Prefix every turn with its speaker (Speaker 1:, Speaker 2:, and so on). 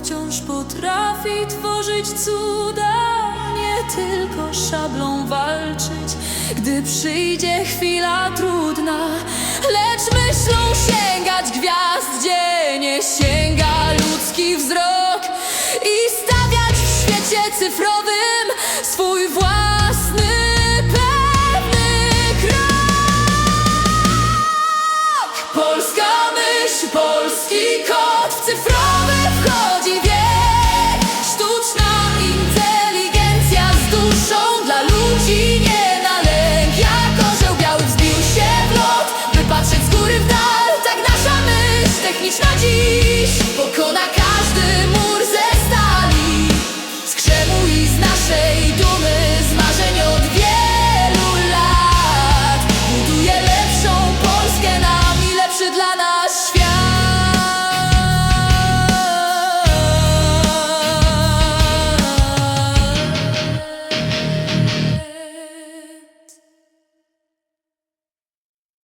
Speaker 1: wciąż potrafi tworzyć cuda, nie tylko szablą walczyć, gdy przyjdzie chwila trudna, lecz myślą sięgać gwiazd, gdzie nie sięga ludzki wzrok, i stawiać w świecie cyfrowym swój własny pewny krok. Polska myśl, polski kod, w cyfrowy wchodzi wiek. Sztuczna inteligencja z duszą dla ludzi nie na lęk. Jak orzeł biały wzbił się w lot, by patrzeć z góry w dal. Tak nasza myśl techniczna dziś pokona